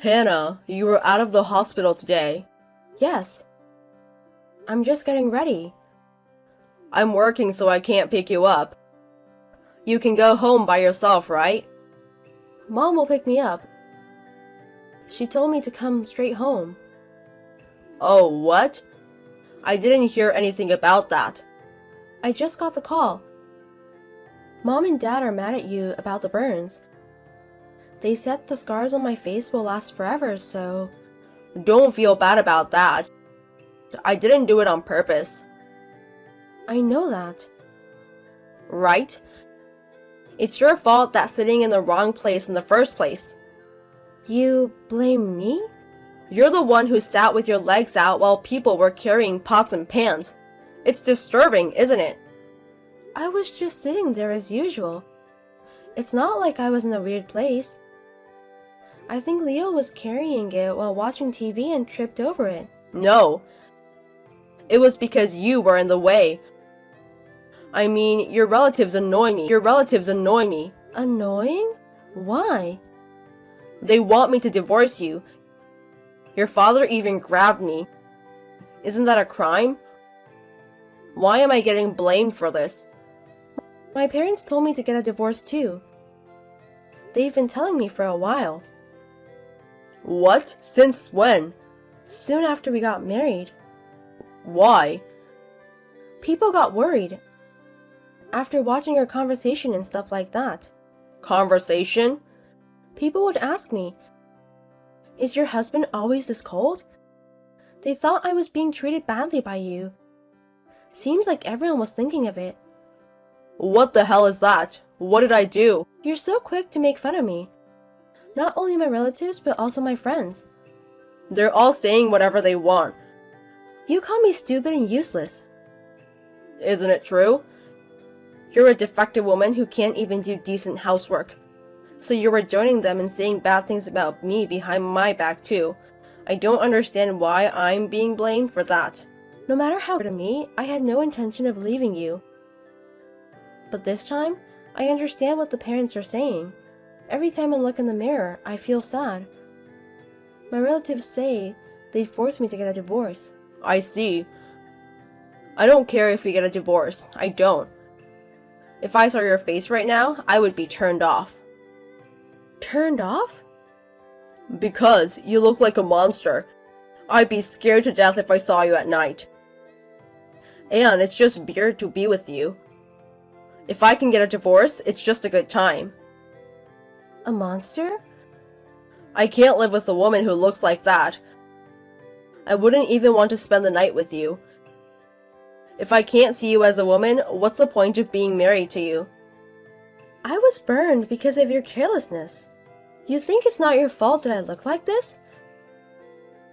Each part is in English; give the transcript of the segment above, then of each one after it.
Hannah, you were out of the hospital today. Yes. I'm just getting ready. I'm working so I can't pick you up. You can go home by yourself, right? Mom will pick me up. She told me to come straight home. Oh, what? I didn't hear anything about that. I just got the call. Mom and Dad are mad at you about the burns. They said the scars on my face will last forever, so... Don't feel bad about that. I didn't do it on purpose. I know that. Right? It's your fault that's sitting in the wrong place in the first place. You blame me? You're the one who sat with your legs out while people were carrying pots and pans. It's disturbing, isn't it? I was just sitting there as usual. It's not like I was in a weird place. I think Leo was carrying it while watching TV and tripped over it. No. It was because you were in the way. I mean, your relatives annoy me. Annoying? Why? They want me to divorce you. Your father even grabbed me. Isn't that a crime? Why am I getting blamed for this? My parents told me to get a divorce too. They've been telling me for a while. What? Since when? Soon after we got married. Why? People got worried. After watching our conversation and stuff like that. Conversation? People would ask me, "Is your husband always this cold?" They thought I was being treated badly by you. Seems like everyone was thinking of it. What the hell is that? What did I do? You're so quick to make fun of me. Not only my relatives, but also my friends. They're all saying whatever they want. You call me stupid and useless. Isn't it true? You're a defective woman who can't even do decent housework. So you were joining them and saying bad things about me behind my back too. I don't understand why I'm being blamed for that. No matter how to me, I had no intention of leaving you. But this time, I understand what the parents are saying. Every time I look in the mirror, I feel sad. My relatives say they'd force me to get a divorce. I see. I don't care if we get a divorce. I don't. If I saw your face right now, I would be turned off. Turned off? Because you look like a monster. I'd be scared to death if I saw you at night. And it's just weird to be with you. If I can get a divorce, it's just a good time. A monster? I can't live with a woman who looks like that. I wouldn't even want to spend the night with you. If I can't see you as a woman, what's the point of being married to you? I was burned because of your carelessness. You think it's not your fault that I look like this?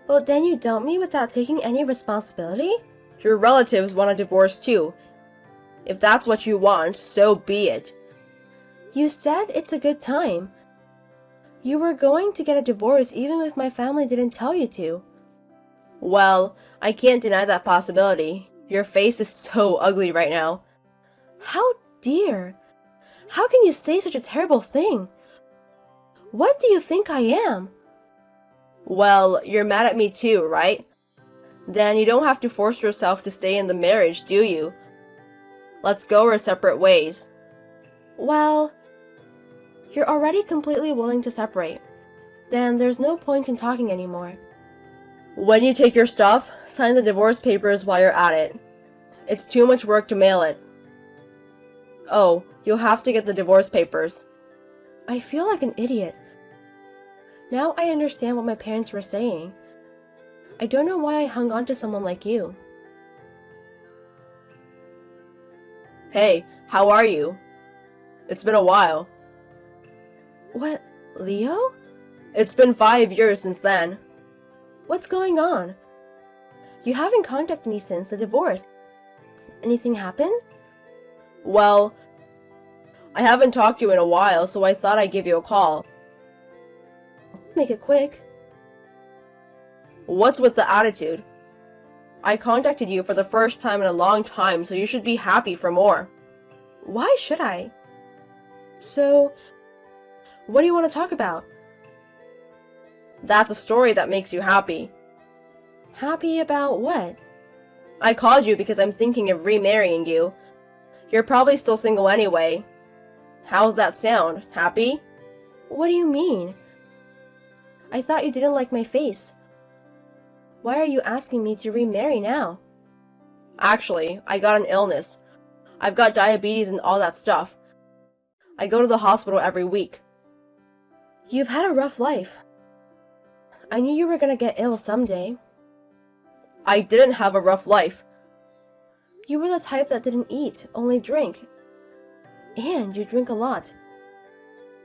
But then you dump me without taking any responsibility? Your relatives want a divorce too. If that's what you want, so be it. You said it's a good time. You were going to get a divorce even if my family didn't tell you to. Well, I can't deny that possibility. Your face is so ugly right now. How dare! How can you say such a terrible thing? What do you think I am? Well, you're mad at me too, right? Then you don't have to force yourself to stay in the marriage, do you? Let's go our separate ways. Well, you're already completely willing to separate. Then there's no point in talking anymore. When you take your stuff, sign the divorce papers while you're at it. It's too much work to mail it. Oh, you'll have to get the divorce papers. I feel like an idiot. Now I understand what my parents were saying. I don't know why I hung on to someone like you. Hey, how are you? It's been a while. What, Leo? It's been 5 years since then. What's going on? You haven't contacted me since the divorce. Anything happen? Well, I haven't talked to you in a while, so I thought I'd give you a call. Make it quick. What's with the attitude? I contacted you for the first time in a long time, so you should be happy for more. Why should I? So, what do you want to talk about? That's a story that makes you happy. Happy about what? I called you because I'm thinking of remarrying you. You're probably still single anyway. How's that sound? Happy? What do you mean? I thought you didn't like my face. Why are you asking me to remarry now? Actually, I got an illness. I've got diabetes and all that stuff. I go to the hospital every week. You've had a rough life. I knew you were gonna get ill someday. I didn't have a rough life. You were the type that didn't eat, only drink. And you drink a lot.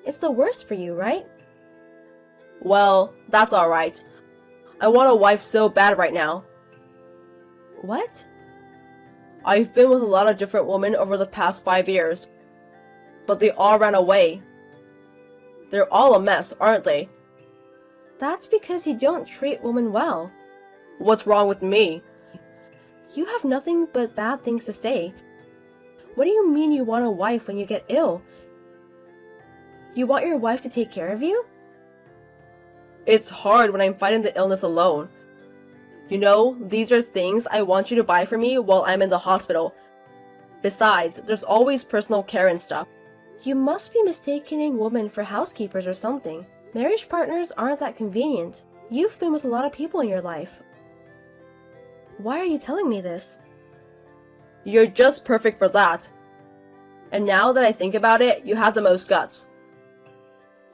It's the worst for you, right? Well, that's alright. I want a wife so bad right now. What? I've been with a lot of different women over the past 5 years, but they all ran away. They're all a mess, aren't they? That's because you don't treat women well. What's wrong with me? You have nothing but bad things to say. What do you mean you want a wife when you get ill? You want your wife to take care of you? It's hard when I'm fighting the illness alone. You know, these are things I want you to buy for me while I'm in the hospital. Besides, there's always personal care and stuff. You must be mistaking women for housekeepers or something. Marriage partners aren't that convenient. You've been with a lot of people in your life. Why are you telling me this? You're just perfect for that. And now that I think about it, you have the most guts.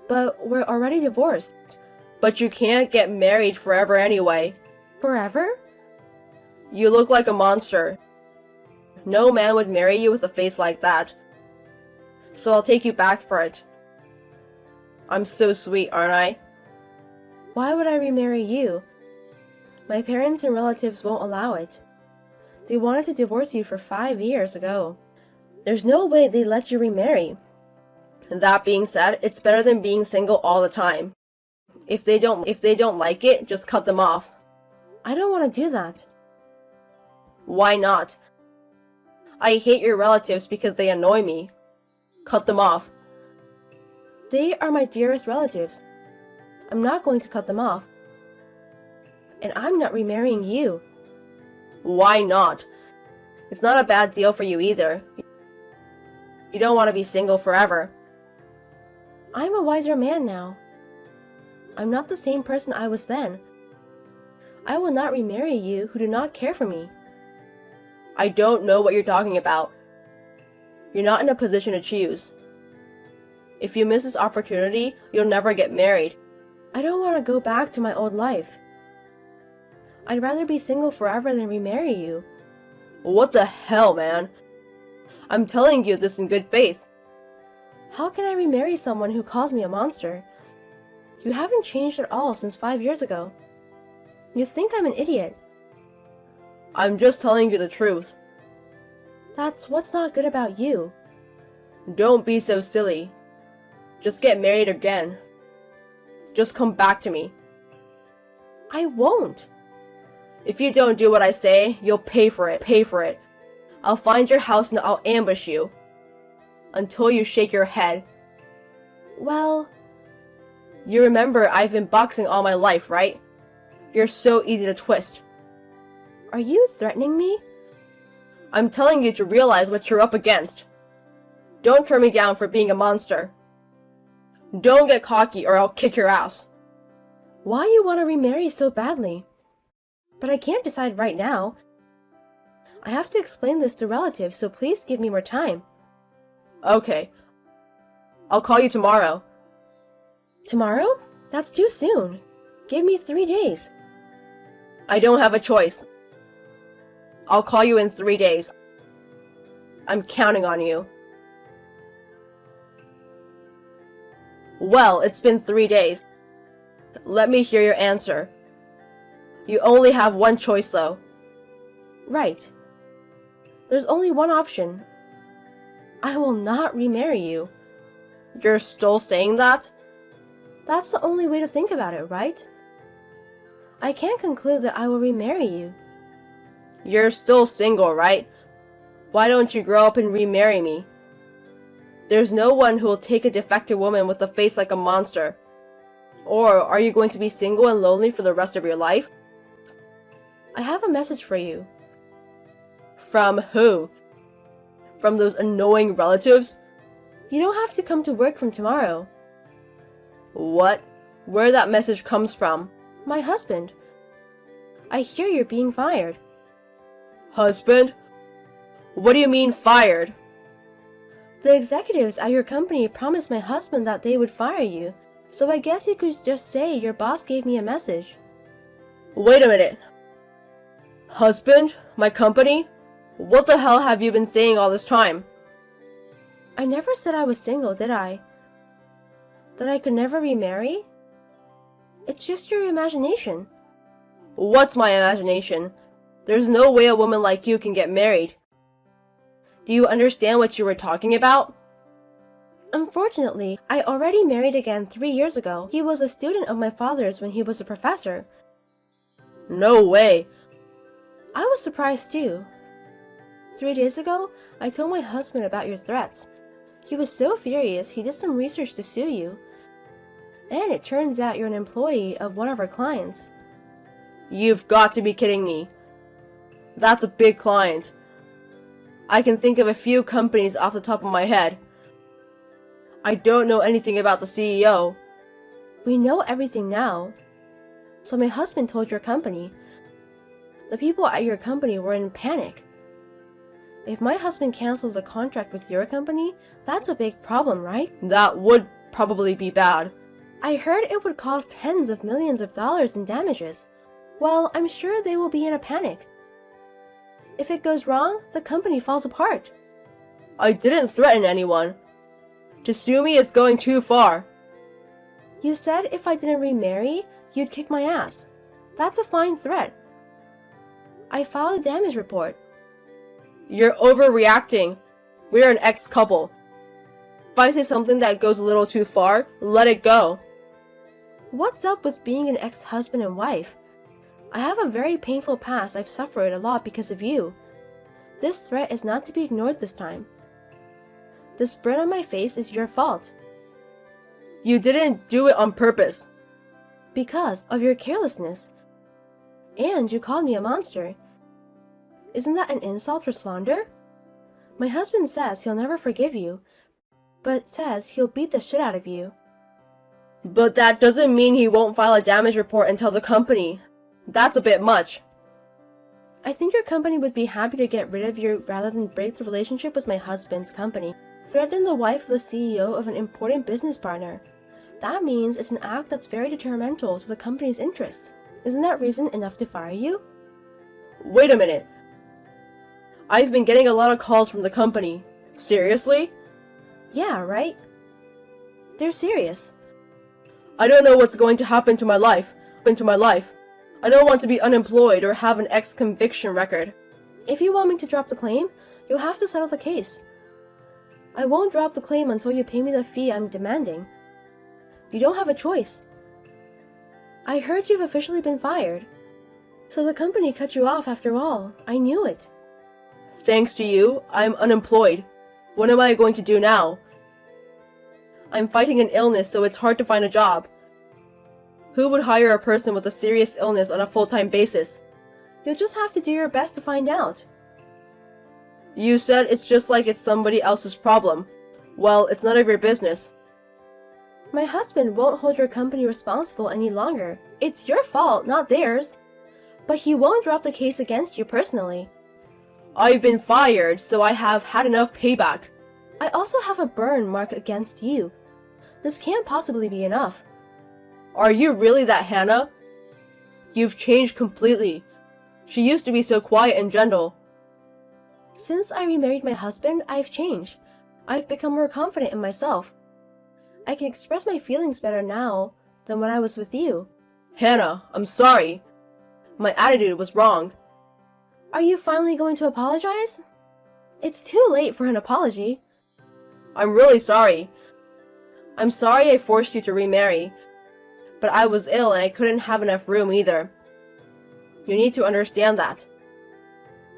But we're already divorced. But you can't get married forever anyway. Forever? You look like a monster. No man would marry you with a face like that. So I'll take you back for it. I'm so sweet, aren't I? Why would I remarry you? My parents and relatives won't allow it. They wanted to divorce you for 5 years ago. There's no way they'd let you remarry. That being said, it's better than being single all the time. If they don't like it, just cut them off. I don't want to do that. Why not? I hate your relatives because they annoy me. Cut them off. They are my dearest relatives. I'm not going to cut them off. And I'm not remarrying you. Why not? It's not a bad deal for you either. You don't want to be single forever. I'm a wiser man now. I'm not the same person I was then. I will not remarry you who do not care for me. I don't know what you're talking about. You're not in a position to choose. If you miss this opportunity, you'll never get married. I don't want to go back to my old life. I'd rather be single forever than remarry you. What the hell, man? I'm telling you this in good faith. How can I remarry someone who calls me a monster? You haven't changed at all since 5 years ago. You think I'm an idiot. I'm just telling you the truth. That's what's not good about you. Don't be so silly. Just get married again. Just come back to me. I won't. If you don't do what I say, you'll pay for it. Pay for it. I'll find your house and I'll ambush you. Until you shake your head. Well... You remember I've been boxing all my life, right? You're so easy to twist. Are you threatening me? I'm telling you to realize what you're up against. Don't turn me down for being a monster. Don't get cocky or I'll kick your ass. Why you want to remarry so badly? But I can't decide right now. I have to explain this to relatives, so please give me more time. Okay. I'll call you tomorrow. Tomorrow? That's too soon. Give me 3 days. I don't have a choice. I'll call you in 3 days. I'm counting on you. Well, it's been 3 days. Let me hear your answer. You only have one choice, though. Right. There's only one option. I will not remarry you. You're still saying that? That's the only way to think about it, right? I can't conclude that I will remarry you. You're still single, right? Why don't you grow up and remarry me? There's no one who will take a defective woman with a face like a monster. Or are you going to be single and lonely for the rest of your life? I have a message for you. From who? From those annoying relatives? You don't have to come to work from tomorrow. What? Where that message comes from? My husband. I hear you're being fired. Husband? What do you mean fired? The executives at your company promised my husband that they would fire you, so I guess you could just say your boss gave me a message. Wait a minute. Husband? My company? What the hell have you been saying all this time? I never said I was single, did I? That I could never remarry? It's just your imagination. What's my imagination? There's no way a woman like you can get married. Do you understand what you were talking about? Unfortunately, I already married again 3 years ago. He was a student of my father's when he was a professor. No way. I was surprised too. 3 days ago, I told my husband about your threats. He was so furious he did some research to sue you. And it turns out you're an employee of one of our clients. You've got to be kidding me. That's a big client. I can think of a few companies off the top of my head. I don't know anything about the CEO. We know everything now. So my husband told your company. The people at your company were in panic. If my husband cancels a contract with your company, that's a big problem, right? That would probably be bad. I heard it would cost tens of millions of dollars in damages. Well, I'm sure they will be in a panic. If it goes wrong, the company falls apart. I didn't threaten anyone. To sue me is going too far. You said if I didn't remarry, you'd kick my ass. That's a fine threat. I filed a damage report. You're overreacting. We're an ex-couple. If I say something that goes a little too far, let it go. What's up with being an ex-husband and wife? I have a very painful past. I've suffered a lot because of you. This threat is not to be ignored this time. This burn on my face is your fault. You didn't do it on purpose. Because of your carelessness. And you called me a monster. Isn't that an insult or slander? My husband says he'll never forgive you, but says he'll beat the shit out of you. But that doesn't mean he won't file a damage report and tell the company. That's a bit much. I think your company would be happy to get rid of you rather than break the relationship with my husband's company. Threaten the wife of the CEO of an important business partner. That means it's an act that's very detrimental to the company's interests. Isn't that reason enough to fire you? Wait a minute. I've been getting a lot of calls from the company. Seriously? Yeah, right? They're serious. I don't know what's going to happen to my life. I don't want to be unemployed or have an ex-conviction record. If you want me to drop the claim, you'll have to settle the case. I won't drop the claim until you pay me the fee I'm demanding. You don't have a choice. I heard you've officially been fired. So the company cut you off after all. I knew it. Thanks to you, I'm unemployed. What am I going to do now? I'm fighting an illness, so it's hard to find a job. Who would hire a person with a serious illness on a full-time basis? You'll just have to do your best to find out. You said it's just like it's somebody else's problem. Well, it's none of your business. My husband won't hold your company responsible any longer. It's your fault, not theirs. But he won't drop the case against you personally. I've been fired, so I have had enough payback. I also have a burn mark against you. This can't possibly be enough. Are you really that Hannah? You've changed completely. She used to be so quiet and gentle. Since I remarried my husband, I've changed. I've become more confident in myself. I can express my feelings better now than when I was with you. Hannah, I'm sorry. My attitude was wrong. Are you finally going to apologize? It's too late for an apology. I'm really sorry. I'm sorry I forced you to remarry. But I was ill and I couldn't have enough room either. You need to understand that.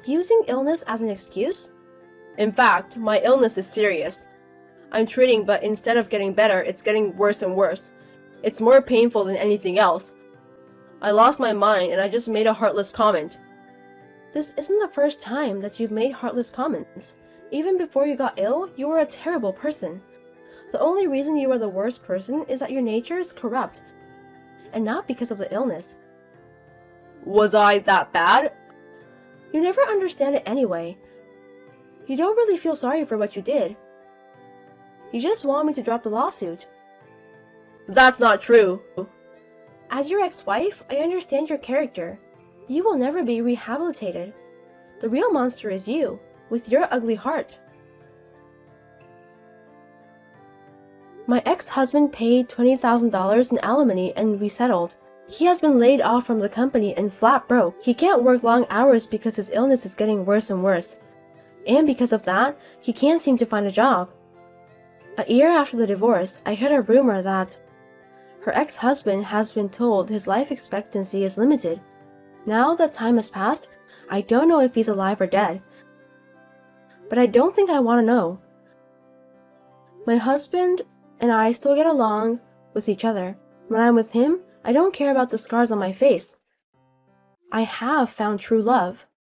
Using illness as an excuse? In fact, my illness is serious. I'm treating, but instead of getting better, it's getting worse and worse. It's more painful than anything else. I lost my mind and I just made a heartless comment. This isn't the first time that you've made heartless comments. Even before you got ill, you were a terrible person. The only reason you are the worst person is that your nature is corrupt, and not because of the illness. Was I that bad? You never understand it anyway. You don't really feel sorry for what you did. You just want me to drop the lawsuit. That's not true. As your ex-wife, I understand your character. You will never be rehabilitated. The real monster is you, with your ugly heart. My ex-husband paid $20,000 in alimony and we settled. He has been laid off from the company and flat broke. He can't work long hours because his illness is getting worse and worse. And because of that, he can't seem to find a job. A year after the divorce, I heard a rumor that her ex-husband has been told his life expectancy is limited. Now that time has passed, I don't know if he's alive or dead. But I don't think I want to know. My husband and I still get along with each other. When I'm with him, I don't care about the scars on my face. I have found true love.